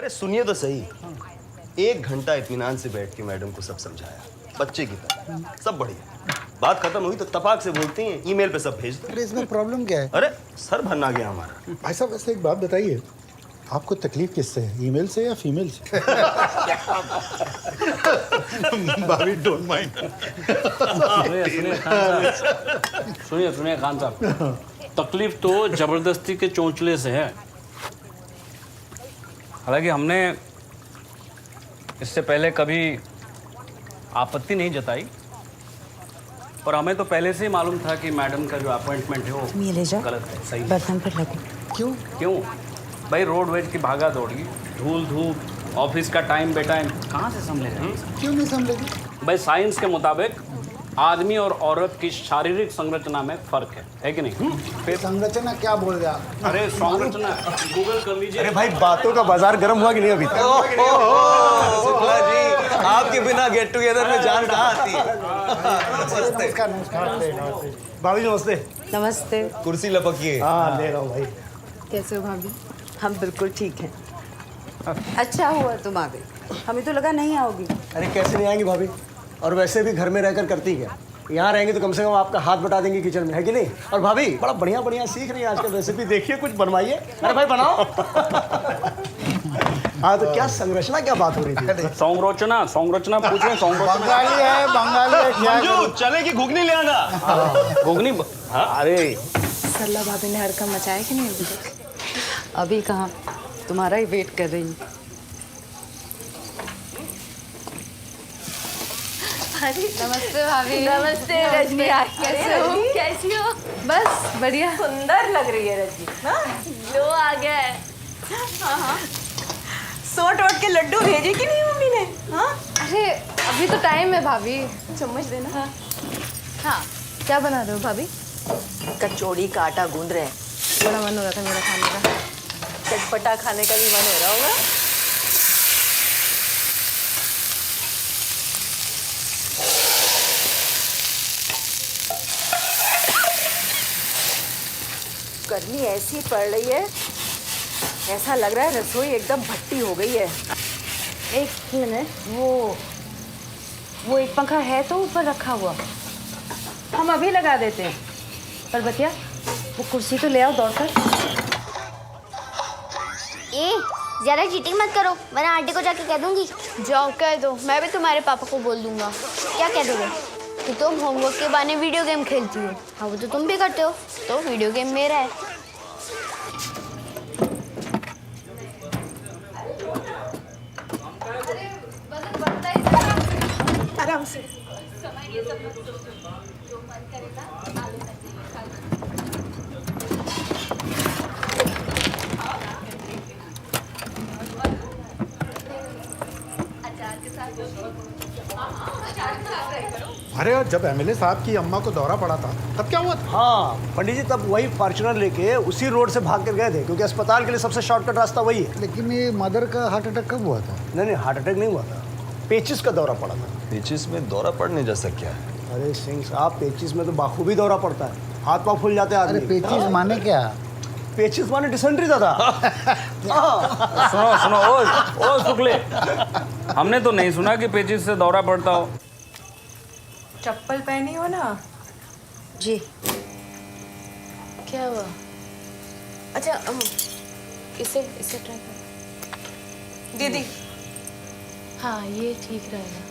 अरे सुनिए तो सही, 1 घंटा इत्मीनान से बैठ के मैडम को सब समझाया, बच्चे की तरह, सब बढ़िया। बात खत्म हुई तो तपाक से बोलती हैं ईमेल पे सब भेज दो। अरे इसमें प्रॉब्लम क्या है? अरे सर भरना गया हमारा। भाई साहब वैसे एक बात बताइए, आपको तकलीफ किससे है, ईमेल से या फीमेल से? भाभी डोंट माइंड। सुनिए खान साहब, तकलीफ तो जबरदस्ती के चोंचले से है। हालांकि हमने इससे पहले कभी आपत्ति नहीं जताई, पर हमें तो पहले से ही मालूम था कि मैडम का जो अपॉइंटमेंट है वो ये ले जाओ, गलत है। सही बर्तन पर लगो। क्यों भाई, रोड वेज की भागा दौड़ी, धूल धूप, ऑफिस का टाइम बेटाइम कहाँ से संभलेगा? क्यों नहीं समझेगी? भाई साइंस के मुताबिक आदमी और औरत की शारीरिक संरचना में फर्क है कि नहीं? फिर संरचना क्या बोल रहा? अरे संरचना गूगल कर लीजिए। अरे भाई बातों का बाजार गर्म हुआ कि नहीं अभी तक? शुक्ला जी, आपके बिना गेट टुगेदर में जान कहाँ आती है? नमस्कार नमस्कार। भाभी नमस्ते। नमस्ते। कुर्सी लपकिए। हाँ ले रहा हूँ भाई। कैसे हो भाभी? हम बिल्कुल ठीक हैं। अच्छा हुआ तुम आ गई, हमें तो लगा नहीं आओगी। अरे कैसे नहीं आएंगी भाभी, और वैसे भी घर में रहकर करती क्या, यहाँ रहेंगे तो कम से कम आपका हाथ बटा देंगे किचन में, है कि नहीं? और भाभी बड़ा बढ़िया बढ़िया सीख रही है आजकल, रेसिपी देखिए कुछ बनवाइए। अरे भाई बनाओ। हाँ तो क्या संरचना, क्या बात हो रही थी? संरचना पूछ रहे हैं। संरचना बंगाली है, बंगाली है, क्या मंजू चले की घुगनी ले आना। घुगनी। अरे सरला भाभी ने हरकत मचाया कि नहीं अभी तक? अभी कहाँ, तुम्हारा ही वेट कर रही हूँ। नमस्ते भाभी। नमस्ते रजनी, कैसे हो? कैसी हो? बस बढ़िया। सुंदर लग रही है रजनी। लो आ गया है। सोट वोट के लड्डू भेजे कि नहीं मम्मी ने? हाँ अरे अभी तो टाइम है भाभी। चम्मच देना। हाँ क्या बना रहे हो भाभी? कचौड़ी का आटा गूंद रहे हैं। बड़ा मन हो रहा था मेरा खाने का। चटपटा खाने का भी मन हो रहा होगा। गर्मी ऐसी पड़ रही है, ऐसा लग रहा है रसोई एकदम भट्टी हो गई है। एक मिनट, वो एक पंखा है तो ऊपर रखा हुआ, हम अभी लगा देते हैं। पर बतिया वो कुर्सी तो ले आओ दौड़कर। ज़्यादा चीटिंग मत करो, वरना आंटी को जाके कह दूंगी। जाओ कह दो, मैं भी तुम्हारे पापा को बोल दूंगा। क्या कह दोगे? कि तुम होमवर्क के बहाने वीडियो गेम खेलती हो। हाँ वो तो तुम भी करते हो, तो वीडियो गेम मेरा है। आराम से। अरे और जब एमएलए साहब की अम्मा को दौरा पड़ा था तब क्या हुआ था? हाँ पंडित जी, तब वही फॉर्च्यूनर लेके उसी रोड से भाग कर गए थे, क्योंकि अस्पताल के लिए सबसे शॉर्टकट रास्ता वही है। लेकिन ये मदर का हार्ट अटैक कब हुआ था? नहीं हार्ट अटैक नहीं हुआ था, पेचिस का दौरा पड़ा था। पेचिस में दौरा पड़ने जैसा क्या है? अरे सिंह साहब, पेचिस में तो बाखूबी दौरा पड़ता है, हाथ पाँव फूल जाते हैं अरे आदमी। पेचिस माने क्या? पेचिस माने डिसेंट्री था। सुनो ओ शुक्ले, हमने तो नहीं सुना कि पेचिस से दौरा पड़ता हो। चप्पल पहनी हो ना? जी क्या हुआ? अच्छा इसे ट्राई करो दीदी। हाँ ये ठीक रहेगा।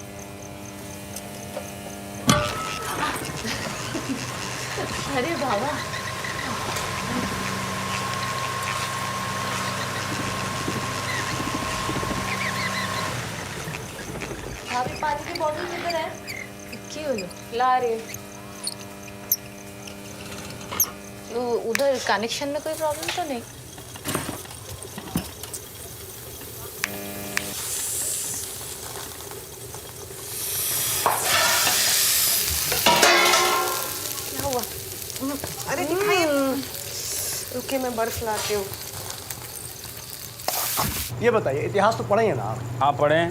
अरे बाबा, भाभी पानी की बोतल किधर है? क्यों ला रही? उधर कनेक्शन में कोई प्रॉब्लम तो नहीं? क्या हुआ? अरे दिखाइए। रुकिए मैं बर्फ लाती हूँ। ये बताइए, इतिहास तो पढ़े हैं ना आप? हाँ पढ़े।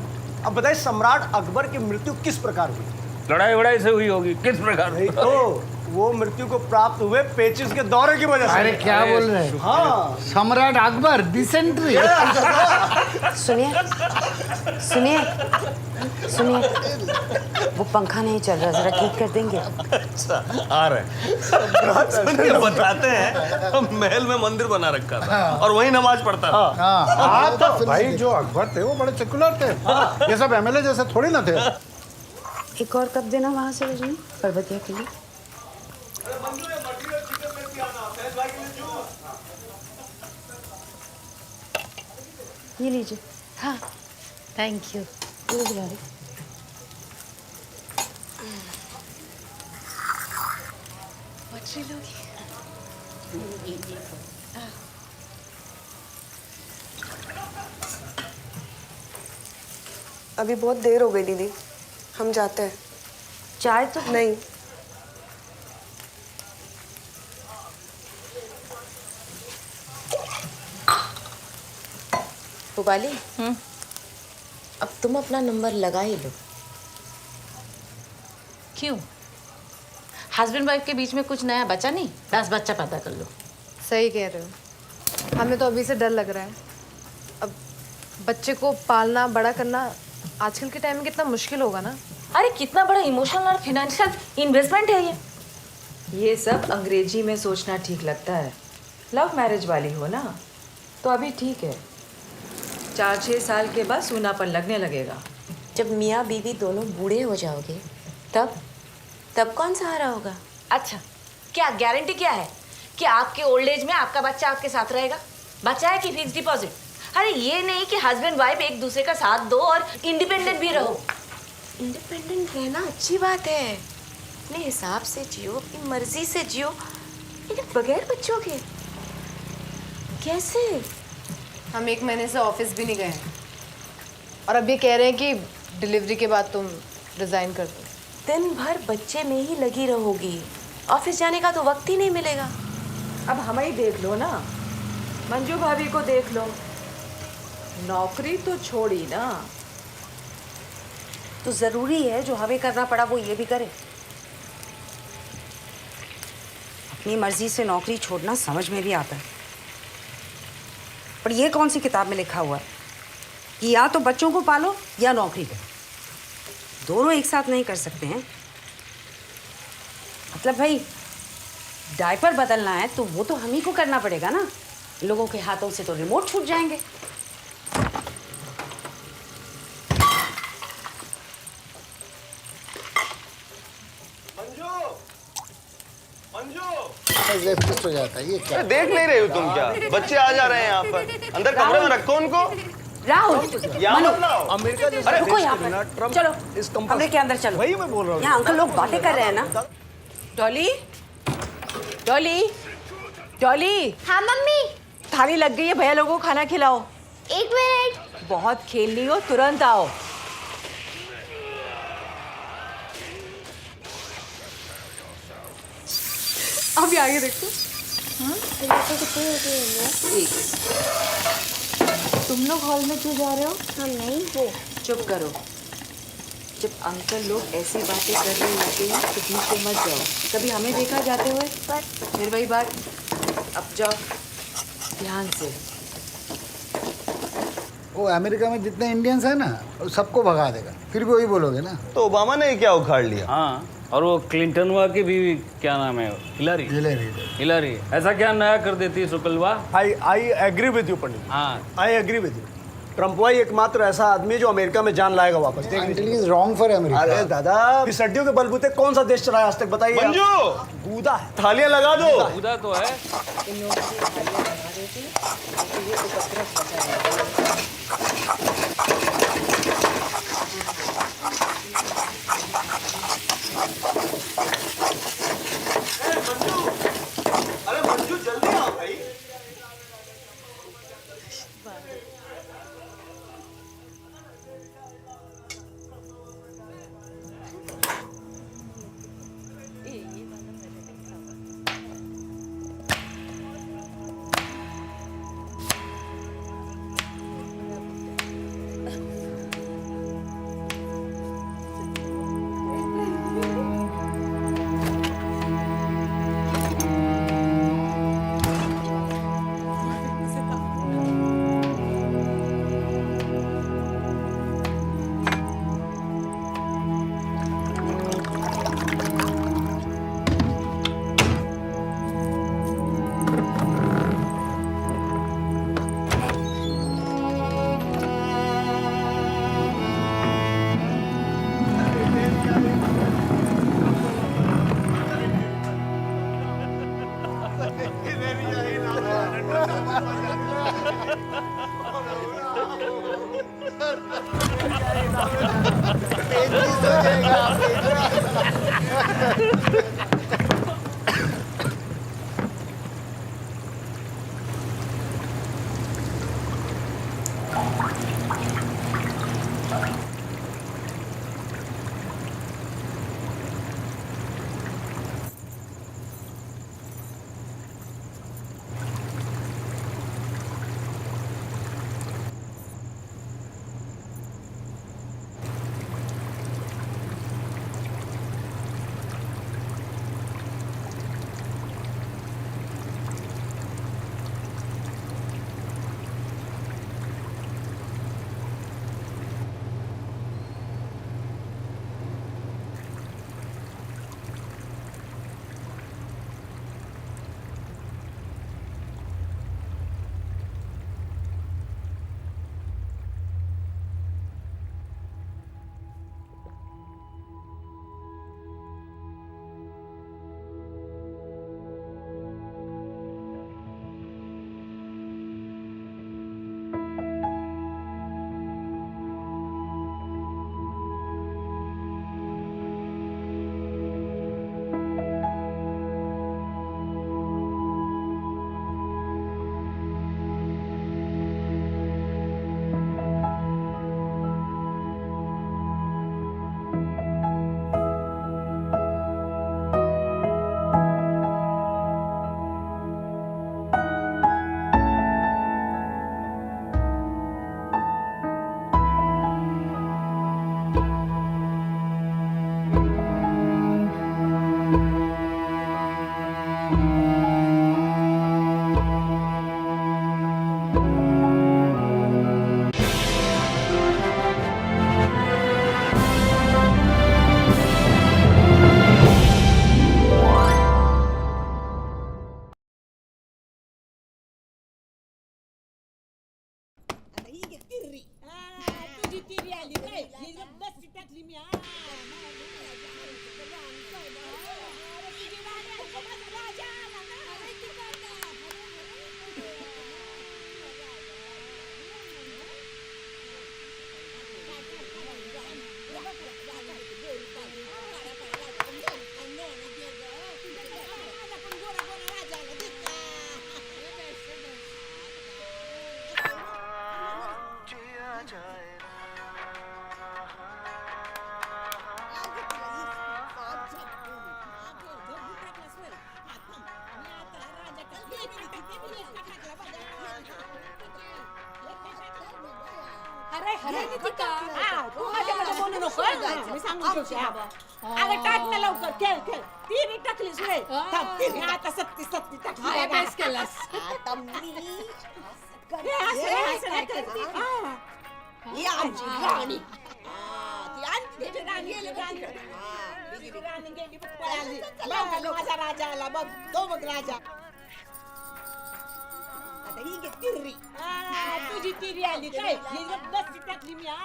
अब बताइए, सम्राट अकबर की मृत्यु किस प्रकार हुई? लड़ाई वड़ाई से हुई होगी, किस प्रकार? नहीं तो वो मृत्यु को प्राप्त हुए पेचिस के दौरे की वजह से। अरे क्या बोल रहे हैं? हाँ सम्राट अकबर डिसेंट्री। सुनिए सुनिए सुनिए, वो पंखा नहीं चल रहा, जरा ठीक कर देंगे? अच्छा आ रहे हैं। बताते हैं महल में मंदिर बना रखा था और वही नमाज पढ़ता था। हाँ तो भाई जो अकबर थे वो बड़े सेकुलर थे, ये सब एमएलए जैसे थोड़ी ना थे। एक और कप देना वहाँ से रजनी, पर्वतिया के लिए। ये लीजिए। हाँ थैंक यू। ये बुला रही। अभी बहुत देर हो गई दीदी, हम जाते हैं। चाय तो नहीं, पुपाली अब तुम अपना नंबर लगा ही लो। क्यों? हस्बैंड वाइफ के बीच में कुछ नया बचा नहीं? 10 बच्चा पैदा कर लो। सही कह रहे हो, हमें तो अभी से डर लग रहा है। अब बच्चे को पालना बड़ा करना आजकल के टाइम में कितना मुश्किल होगा ना। अरे कितना बड़ा इमोशनल और फिनेंशियल इन्वेस्टमेंट है ये सब अंग्रेजी में सोचना ठीक लगता है। लव मैरिज वाली हो ना तो अभी ठीक है, 4-6 साल के बाद सूनापन लगने लगेगा। जब मियाँ बीवी दोनों बूढ़े हो जाओगे तब कौन सहारा होगा? अच्छा, क्या गारंटी क्या है कि आपके ओल्ड एज में आपका बच्चा आपके साथ रहेगा? बच्चा है कि फिक्स डिपॉजिट? अरे ये नहीं कि हस्बैंड वाइफ एक दूसरे का साथ दो और इंडिपेंडेंट भी रहो। इंडिपेंडेंट रहना अच्छी बात है, अपने हिसाब से जियो, अपनी मर्जी से जियो, लेकिन बगैर बच्चों के कैसे? हम 1 महीने से ऑफिस भी नहीं गए हैं और अब ये कह रहे हैं कि डिलीवरी के बाद तुम रिजाइन कर दो। दिन भर बच्चे में ही लगी रहोगी, ऑफिस जाने का तो वक्त ही नहीं मिलेगा। अब हमें ही देख लो ना, मंजू भाभी को देख लो, नौकरी तो छोड़ी ना। तो जरूरी है जो हमें करना पड़ा वो ये भी करे। अपनी मर्जी से नौकरी छोड़ना समझ में भी आता है, पर ये कौन सी किताब में लिखा हुआ है कि या तो बच्चों को पालो या नौकरी करो? दोनों एक साथ नहीं कर सकते हैं। मतलब भाई डायपर बदलना है तो वो तो हम ही को करना पड़ेगा ना, लोगों के हाथों से तो रिमोट छूट जाएंगे। हो जाता है ये क्या? अरे देख नहीं रहे हो तुम क्या? बच्चे आ जा रहे हैं यहाँ पर, अंदर कमरे में रखो उनको। राहुल यहाँ मत लाओ। अमेरिका जैसे अरे रुको देश यहाँ के बिना पर, ट्रम्प चलो इस कंपनी कमरे के अंदर चलो। वही मैं बोल रहा हूँ। यहाँ अंकल लोग बातें कर रहे हैं ना। डॉली, डॉली, डॉली, हाँ मम्मी। थाली लग गई है, भैया लोगों को खाना खिलाओ। 1 मिनट। बहुत खेलनी हो तुरंत आओ। अभी आगे देखो। तुम लोग हॉल में क्यों जा रहे हो? हम नहीं वो। चुप करो, जब अंकल लोग ऐसी बातें करने लगे हैं तो बीच में मत जाओ। कभी हमें देखा जाते हुए? पर फिर वही बात, अब जाओ ध्यान से। वो अमेरिका में जितने इंडियंस हैं ना वो सबको भगा देगा, फिर भी वही बोलोगे ना। तो ओबामा ने क्या उखाड़ लिया? हाँ, और वो क्लिंटनवा की भी क्या नाम है, हिलारी? हिलारी ऐसा क्या नया कर देती है शुक्लवा? I agree with you Pandit. हाँ, I agree with you. Trump वाई एकमात्र ऐसा आदमी है जो अमेरिका में जान लाएगा वापस। देख लीजिए। Is wrong for America. अरे दादा, इस हड्डियों के बलबूते कौन सा देश चलाया आज तक बताइए? मंजू गूदा है। थालियां लगा दो। उदा तो है। अरे मंजू जल्दी आओ भाई। अरे टाक ना लवकर खेळ खेळ तिने टाकलीस रे तिने आता सक्ती सक्ती टाकली बेस केलास आता मी ही आमची राणी ती आणखी त्याची राणी गेली बघ पळाली माझा राजा आला बघ तो बघ राजा आता ही घे तिरी तुझी तिरी आली काय ही बस्ती टाकली मी अरे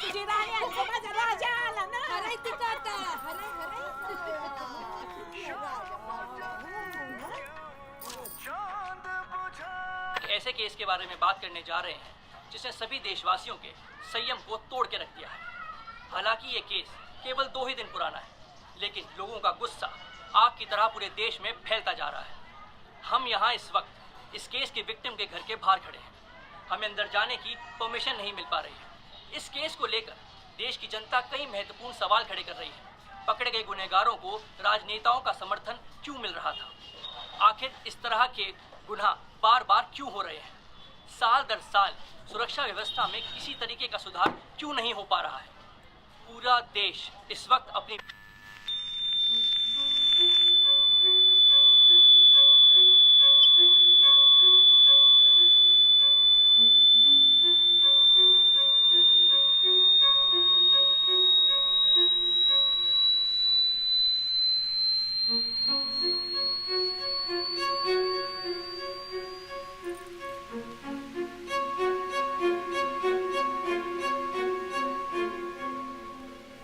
तुझी राणी आली माझा राजा आला ना अरे ती काटा ऐसे केस के बारे में बात करने जा रहे हैं जिसने सभी देशवासियों के संयम को तोड़ के रख दिया है। हालांकि ये केस केवल 2 ही दिन पुराना है, लेकिन लोगों का गुस्सा आग की तरह पूरे देश में फैलता जा रहा है। हम यहाँ इस वक्त इस केस के विक्टिम के घर के बाहर खड़े हैं। हमें अंदर जाने की परमिशन नहीं मिल पा रही है। इस केस को लेकर देश की जनता कई महत्वपूर्ण सवाल खड़े कर रही है। पकड़े गए गुनहगारों को राजनेताओं का समर्थन क्यों मिल रहा था? आखिर इस तरह के गुनाह बार बार क्यों हो रहे हैं? साल दर साल सुरक्षा व्यवस्था में किसी तरीके का सुधार क्यों नहीं हो पा रहा है? पूरा देश इस वक्त अपनी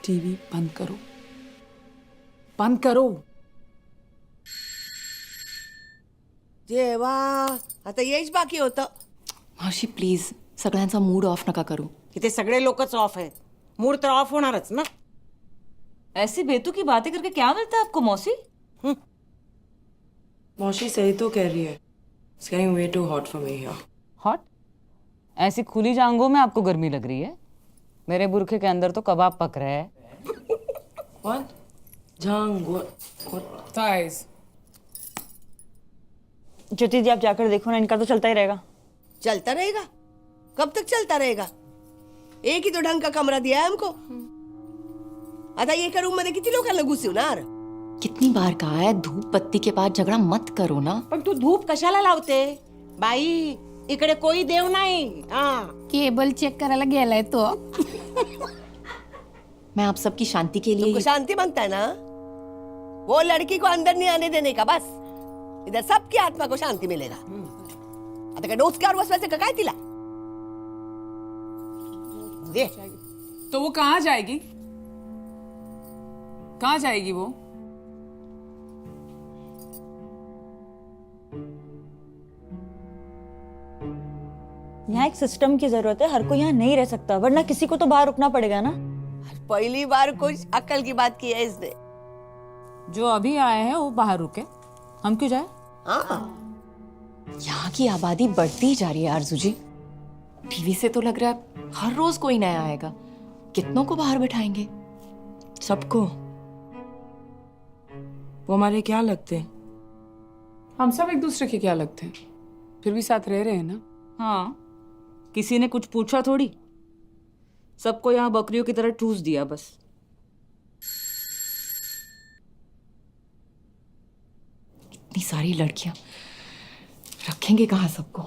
टीवी बंद करो, बंद करो। देवा आता येच बाकी होतं मावशी प्लीज सगळ्यांचा मूड ऑफ नका करू. इथे सगळे लोकच ऑफ आहेत मूड तर ऑफ होणारच ना. ऐसी बेतुकी बातें करके क्या मिलता है आपको मौसी? मौसी सही तो कह रही है. It's getting way too hot for me here. Hot? ऐसी खुली जांघों में आपको गर्मी लग रही है? मेरे बुरखे के अंदर तो कबाब पक रहा है. What? Jang, what? Thighs. ज्योति जी आप जाकर देखो ना, इनका तो चलता ही रहेगा. चलता रहेगा? कब तक चलता रहेगा? एक ही तो ढंग का कमरा दिया है हमको. आता ये का रूम मध्ये किती लोकांना घुसवणार? कितनी बार कहा है धूप बत्ती के बाद झगड़ा मत करो ना. पण तू धूप कशाला लावते बाई? इकडे कोई देव नाही. केबल चेक करायला गेलाय तो. मैं आप सबकी शांति के लिए तुमको शांति मांगता है ना? वो लड़की को अंदर नहीं आने देने का बस. इधर सबकी आत्मा को शांति मिलेगा. आता काय डोसक्यावर बसवायचं का काय तिला? दे. तो वो कहाँ जाएगी? कहाँ जाएगी वो? यहाँ एक सिस्टम की जरूरत है. हर कोई यहाँ नहीं रह सकता, वरना किसी को तो बाहर रुकना पड़ेगा ना. पहली बार कुछ अक्ल की बात की है इसने. जो अभी आए हैं वो बाहर रुके, हम क्यों जाए? यहाँ की आबादी बढ़ती जा रही है आरजू जी. टीवी से तो लग रहा है हर रोज कोई नया आएगा. कितनों को बाहर बिठाएंगे? सबको. वो हमारे क्या लगते हैं? हम सब एक दूसरे के क्या लगते हैं, फिर भी साथ रह रहे हैं ना. हाँ, किसी ने कुछ पूछा थोड़ी. सबको यहाँ बकरियों की तरह ठूस दिया बस. इतनी सारी लड़कियां, रखेंगे कहाँ सबको?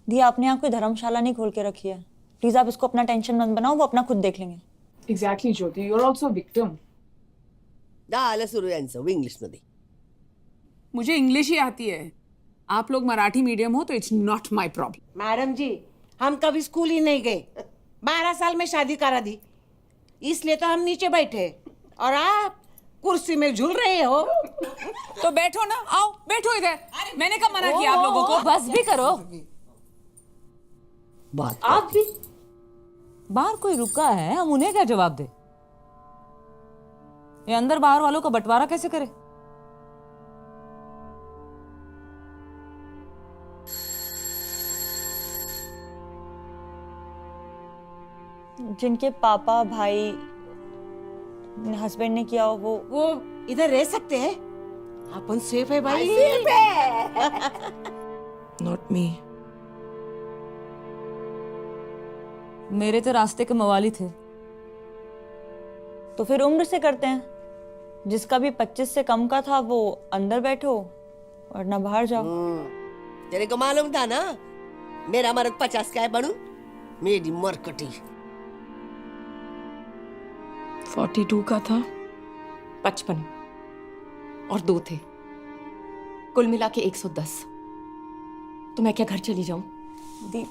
दी, आपने यहाँ कोई धर्मशाला नहीं खोल के रखी है। प्लीज आप इसको अपना टेंशन मत बनाओ, वो अपना खुद देख लेंगे। Exactly, Jyoti. You're also a victim. झालं सुरू यांचं इंग्लिशमध्ये. मुझे इंग्लिश ही आती है। आप लोग मराठी मीडियम हो तो it's not my problem. Madam ji, हम कभी स्कूल ही नहीं गए। 12 साल में शादी करा दी, इसलिए तो हम नीचे बैठे और आप कुर्सी में झूल रहे हो। तो बैठो ना, आओ बैठो इधर। मैंने कब मना किया आप लोगों को? बस भी करो। बात आप भी बाहर कोई रुका है, हम उन्हें क्या जवाब दे? ये अंदर बाहर वालों का बंटवारा कैसे करे? जिनके पापा भाई हस्बैंड ने किया हो वो इधर रह सकते हैं? अपन सेफ है भाई। सेफ है। Not me. मेरे तो रास्ते के मवाली थे। तो फिर उम्र से करते हैं। जिसका भी 25 से कम का था वो अंदर बैठो वरना बाहर जाओ। तेरे को मालूम था ना मेरा मर्द 50 का है बनू, मेरी मरकटी 42 का था, 55 और 2 थे, कुल मिला के 110। तो मैं क्या घर चली जाऊं? दी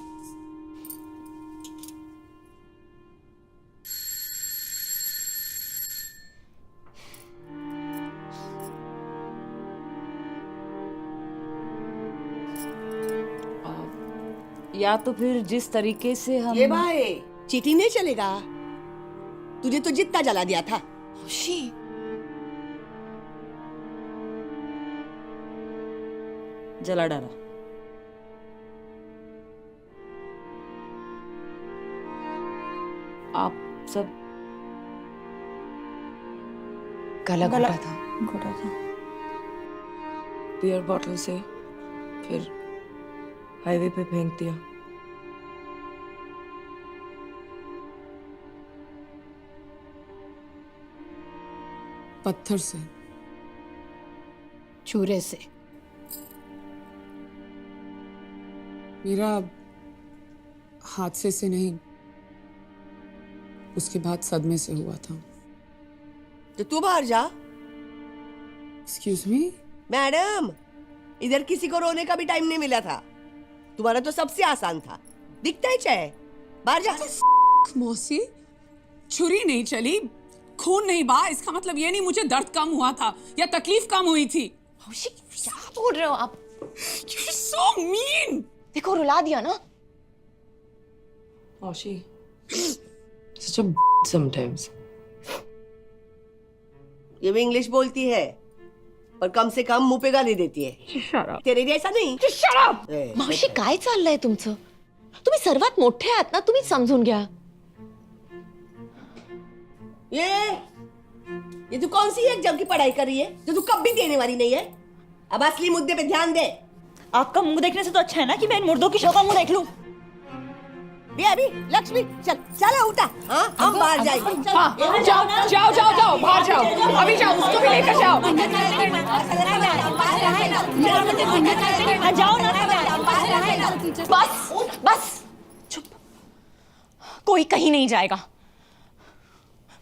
या तो फिर जिस तरीके से हम ये भाई चीटी नहीं चलेगा। तुझे तो जितना जला दिया था। जला डाला। आप सब गला घोटा था। बियर बॉटल से फिर हाईवे पे फेंक दिया। पत्थर से, चूरे से। मेरा हादसे से नहीं, उसके बाद सदमे से हुआ था। तो तू बाहर जा। एक्सक्यूज मी मैडम, इधर किसी को रोने का भी टाइम नहीं मिला था। तुम्हारा तो सबसे आसान था, दिखता ही चाहे। बाहर जा। मौसी, छुरी नहीं चली, खून नहीं बहा, इसका मतलब ये नहीं मुझे दर्द कम हुआ था या तकलीफ कम हुई थी। क्या बोल रहे हो आप? You're so mean. देखो रुला दिया ना। Oshi, such a sometimes. ये भी इंग्लिश बोलती है पर कम से कम मुंह पे गाली देती है। तेरे जैसा नाही। मावशी काय चाललंय तुमचं? तुम्ही सर्वात मोठे आहात ना, तुम्ही समजून घ्या। ये तू कौन सी एग्जाम की पढ़ाई कर रही है जो तू कभी देने वाली नहीं है? अब असली मुद्दे पे ध्यान दे। आपका मुंह देखने से तो अच्छा है ना कि मैं इन मुर्दों की शो का मुंह देख लूं। अभी लक्ष्मी चल चलो उठा। हाँ हम बाहर जाएंगे। हाँ, जाओ जाओ जाओ जाओ बाहर जाओ, अभी जाओ, उसको भी लेकर जाओ। जाओ ना। बस बस चुप, कोई कहीं नहीं जाएगा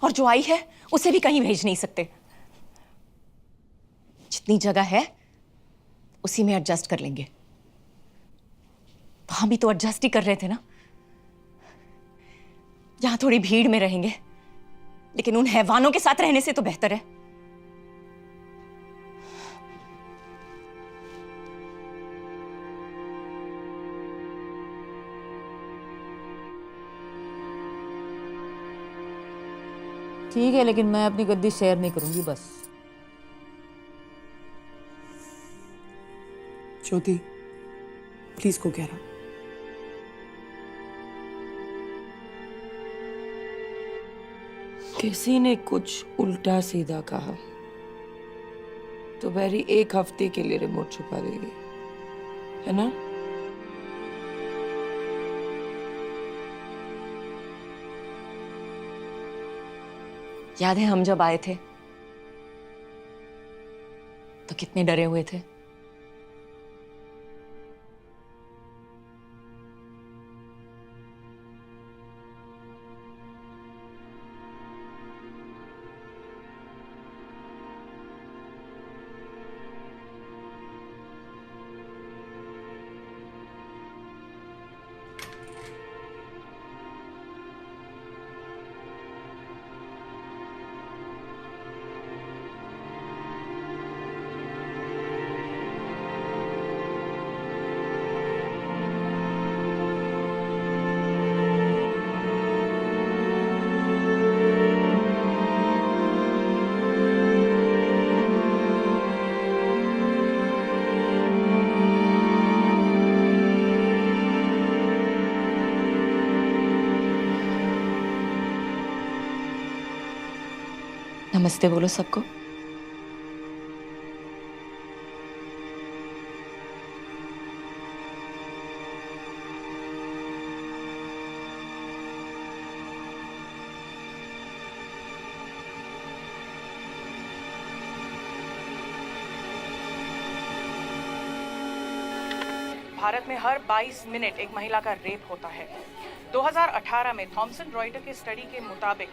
और जो आई है उसे भी कहीं भेज नहीं सकते। जितनी जगह है उसी में एडजस्ट कर लेंगे। वहां भी तो एडजस्ट ही कर रहे थे ना। यहां थोड़ी भीड़ में रहेंगे, लेकिन उन हैवानों के साथ रहने से तो बेहतर है। ठीक है, लेकिन मैं अपनी गद्दी शेयर नहीं करूंगी बस। ज्योति, प्लीज को कह रहा। किसी ने कुछ उल्टा सीधा कहा तो बैरी 1 हफ्ते के लिए रिमोट छुपा देगी, है ना? याद है हम जब आए थे तो कितने डरे हुए थे। नमस्ते बोलो सबको। भारत में हर 22 मिनट एक महिला का रेप होता है। 2018 में थॉमसन रॉयटर के स्टडी के मुताबिक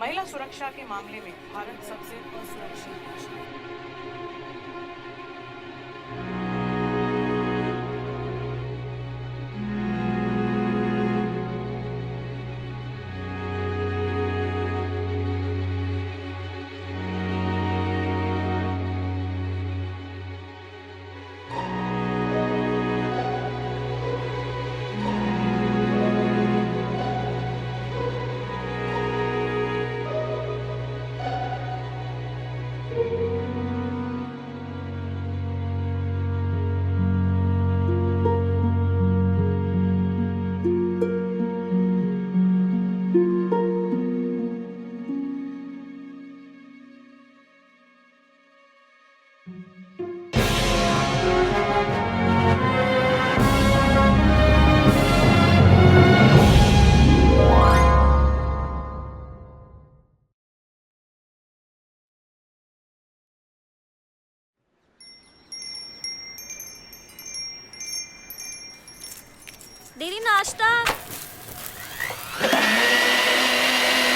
महिला सुरक्षा के मामले में भारत सबसे असुरक्षित देश है। डेरी नाश्ता।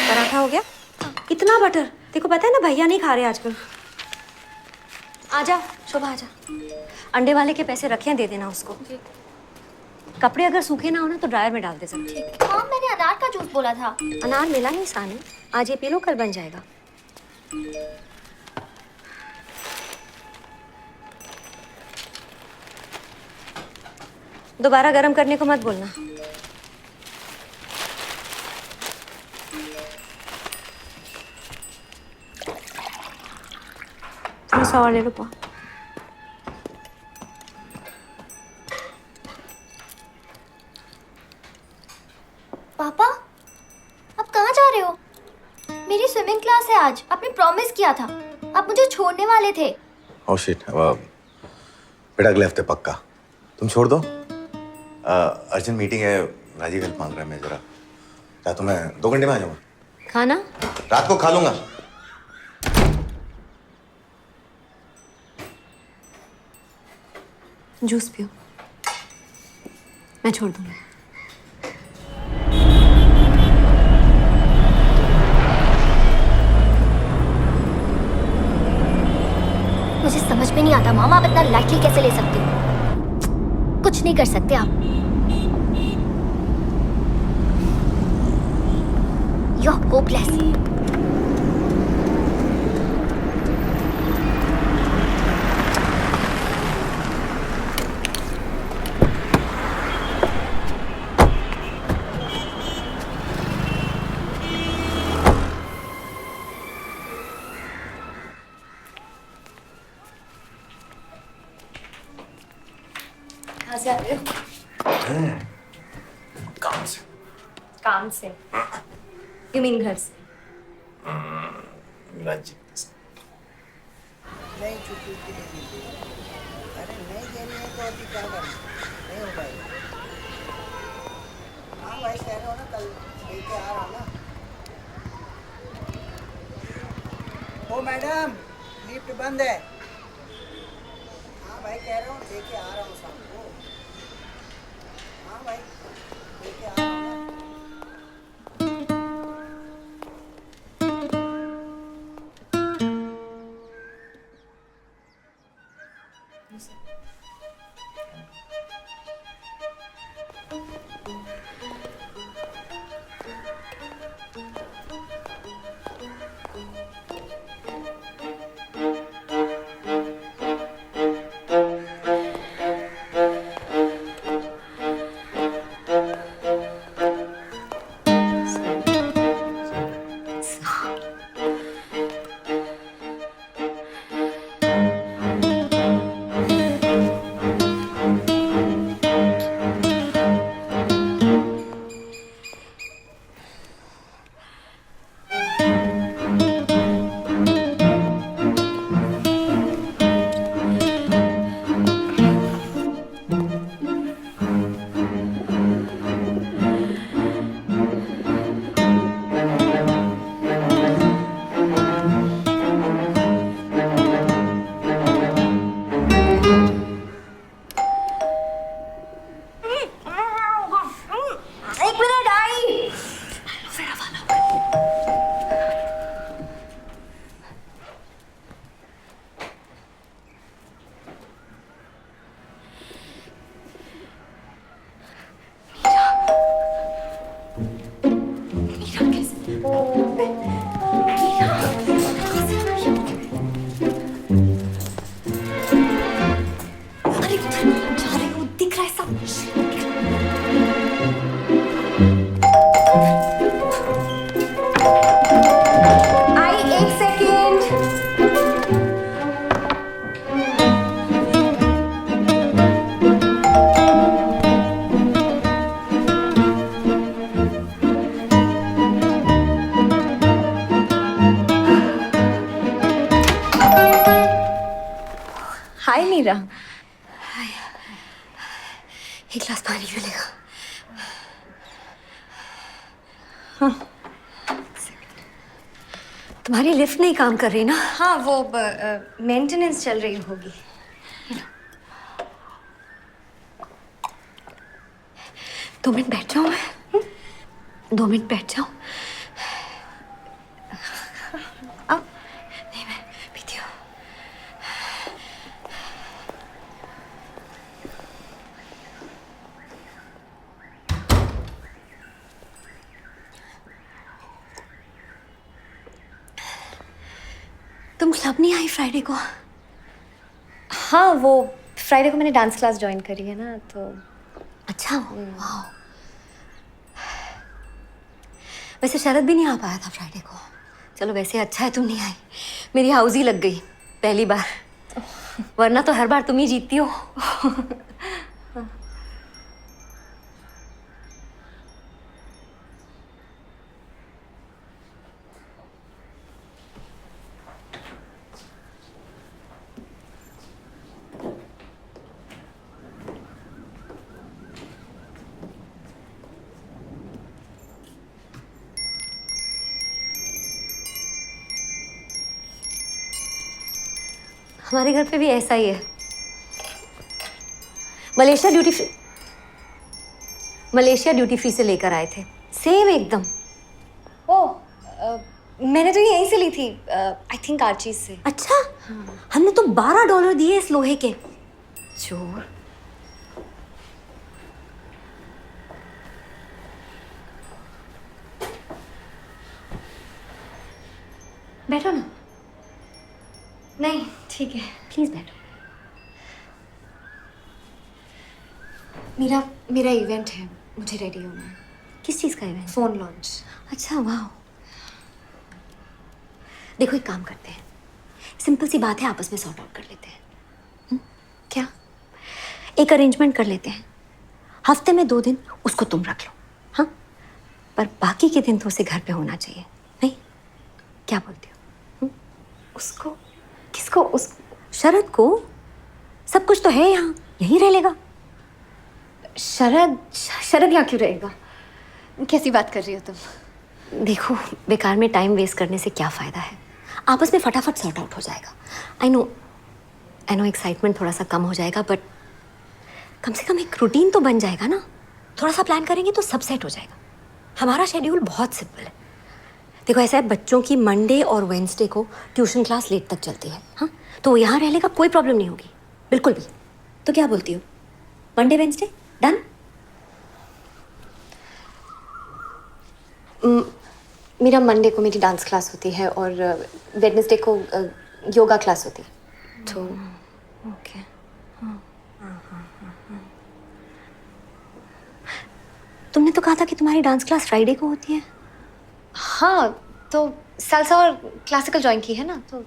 पराठा हो गया? इतना बटर? देखो पता है ना भैया नहीं खा रहे आजकल। आजा शोभा आजा। अंडे वाले के पैसे रखे हैं, दे देना उसको। कपड़े अगर सूखे ना हो ना तो ड्रायर में डाल दे जरा। हाँ मैंने अनार का जूस बोला था। अनार मिला नहीं सानी, आज ये पी लो कल बन जाएगा। दोबारा गर्म करने को मत बोलना। थोड़ा सा और ले लो पा। पापा आप कहाँ जा रहे हो? मेरी स्विमिंग क्लास है आज, आपने प्रॉमिस किया था। आप मुझे छोड़ने वाले थे। ओह शिट, बेटा अगले हफ्ते पक्का। तुम छोड़ दो। अर्जेंट मीटिंग है, राजीव हेल्प मांग रहा है। मैं जरा क्या तो मैं 2 घंटे में आ जाऊंगा। खाना रात को खा लूंगा। जूस पियो, मैं छोड़ दूंगी। मुझे समझ में नहीं आता मामा, आप इतना लाइटली कैसे ले सकते हो? कुछ नहीं कर सकते आप। You're hopeless. कहाँ से आ रहे हो? काम से। काम से? यू मीन घर से? राजी। नहीं छुट्टी की नहीं मिली। अरे नहीं देनी है तो अभी क्या करना, नहीं हो पाएगा। हाँ भाई कह रहे हो ना कल लेके आ रहा हूँ ना। ओ मैडम लिफ्ट बंद है। हाँ भाई कह रहे हो लेके आ रहा हूँ शाम को। हाँ भाई लेके आ रहा हूँ ना। नहीं रहा। एक गिलास पानी मिलेगा? हाँ। तुम्हारी लिफ्ट नहीं काम कर रही ना? हाँ, वो मेंटेनेंस चल रही होगी। 2 मिनट बैठ जाऊं मैं? 2 मिनट बैठ जाऊं? अब नहीं, मैं पीती हूँ। तुम क्लब नहीं आई फ्राइडे को? हाँ, वो फ्राइडे को मैंने डांस क्लास ज्वाइन करी है ना, तो अच्छा। वाह। वैसे शरद भी नहीं आ पाया था फ्राइडे को। चलो वैसे अच्छा है तुम नहीं आई, मेरी हाउस ही लग गई पहली बार, वरना तो हर बार तुम ही जीतती हो। हमारे घर पे भी ऐसा ही है। मलेशिया ड्यूटी फ्री से लेकर आए थे, सेम एकदम। मैंने तो ये यहीं से ली थी, आई थिंक आर्चीज से। अच्छा। हाँ। हमने तो $12 दिए इस लोहे के। चोर। बैठो ना। नहीं ठीक है, प्लीज बैठो। मेरा इवेंट है, मुझे रेडी होना है। किस चीज़ का इवेंट? Phone launch. अच्छा, वाह। देखो एक काम करते हैं, सिंपल सी बात है, आपस में सॉर्ट आउट कर लेते हैं। क्या? एक अरेंजमेंट कर लेते हैं, हफ्ते में 2 दिन उसको तुम रख लो, हाँ, पर बाकी के दिन तो उसे घर पे होना चाहिए, नहीं? क्या बोलती हो? उसको? किसको? उस शरद को? सब कुछ तो है यहाँ, यहीं रह लेगा। शरद यहाँ क्यों रहेगा? कैसी बात कर रही हो तुम? देखो, बेकार में टाइम वेस्ट करने से क्या फ़ायदा है, आपस में फटाफट सॉर्ट आउट हो जाएगा। आई नो एक्साइटमेंट थोड़ा सा कम हो जाएगा, बट कम से कम एक रूटीन तो बन जाएगा ना। थोड़ा सा प्लान करेंगे तो सब सेट हो जाएगा। हमारा शेड्यूल बहुत सिंपल है। देखो ऐसा है, बच्चों की मंडे और वेंसडे को ट्यूशन क्लास लेट तक चलती है, हाँ, तो वो यहाँ रह लेगा, कोई प्रॉब्लम नहीं होगी बिल्कुल भी। तो क्या बोलती हो, मंडे वेंसडे डन? मेरा मंडे को मेरी डांस क्लास होती है और वेडनेसडे को योगा क्लास होती है, तो ओके। तुमने तो कहा था कि तुम्हारी डांस क्लास फ्राइडे को होती है। हाँ, तो सालसा और क्लासिकल ज्वाइन की है ना, तो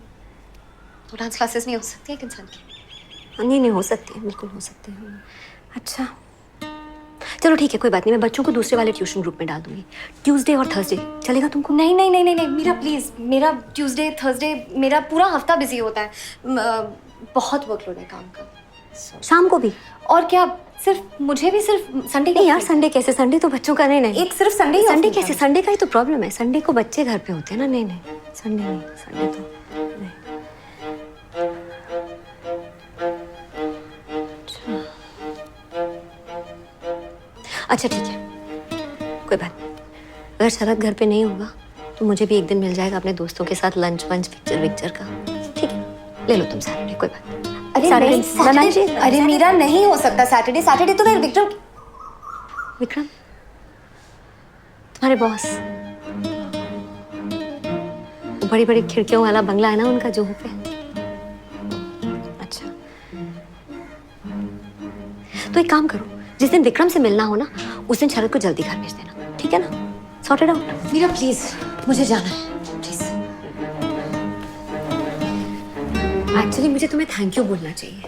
डांस क्लासेस नहीं हो सकती है एक इंसान की? नहीं हो सकती है, बिल्कुल हो सकती है। अच्छा चलो ठीक है, कोई बात नहीं, मैं बच्चों को दूसरे वाले ट्यूशन ग्रुप में डाल दूंगी। ट्यूसडे और थर्सडे चलेगा तुमको? नहीं नहीं नहीं नहीं नहीं मीरा प्लीज़, मेरा ट्यूसडे थर्सडे मेरा पूरा हफ्ता बिजी होता है, बहुत वर्कलोड है काम का। शाम को भी? और क्या, सिर्फ मुझे भी सिर्फ संडे? नहीं यार, संडे कैसे? संडे तो बच्चों का नहीं। एक सिर्फ संडे? संडे कैसे? संडे का ही तो प्रॉब्लम है, संडे को बच्चे घर पे होते हैं ना। नहीं संडे नहीं, संडे तो नहीं। अच्छा ठीक है, कोई बात नहीं। अगर शरद घर पे नहीं होगा तो मुझे भी एक दिन मिल जाएगा अपने दोस्तों के साथ लंच वंच पिक्चर का। ठीक है, ले लो तुम सैटरडे, कोई बात नहीं। अरे मीरा नहीं हो सकता सैटरडे तो विक्रम तुम्हारे बॉस, बड़ी बड़ी खिड़कियों वाला बंगला है ना उनका जुहू पे। अच्छा तो एक काम करो, जिस दिन विक्रम से मिलना हो ना उस दिन शरद को जल्दी घर भेज देना, ठीक है ना? Sorted out. मीरा प्लीज, मुझे जाना है प्लीज। एक्चुअली मुझे तुम्हें थैंक यू बोलना चाहिए।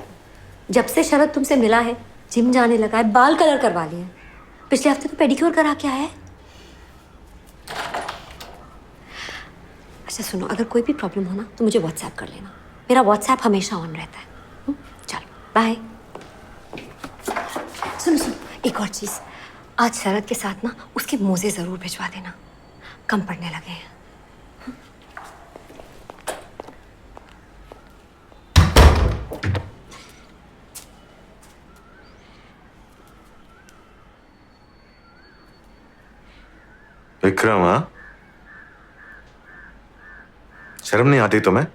जब से शरद तुमसे मिला है, जिम जाने लगा है, बाल कलर करवा लिए हैं, पिछले हफ्ते तो पेडिक्योर करा के आया है। अच्छा सुनो, अगर कोई भी प्रॉब्लम हो ना तो मुझे व्हाट्सएप कर लेना, मेरा व्हाट्सएप हमेशा ऑन रहता है। चलो बाय। सुनो सुनो, एक और चीज़, आज शरद के साथ ना उसके मोजे ज़रूर भिजवा देना, कम पड़ने लगे हैं। विक्रम, हाँ? शर्म नहीं आती तुम्हें?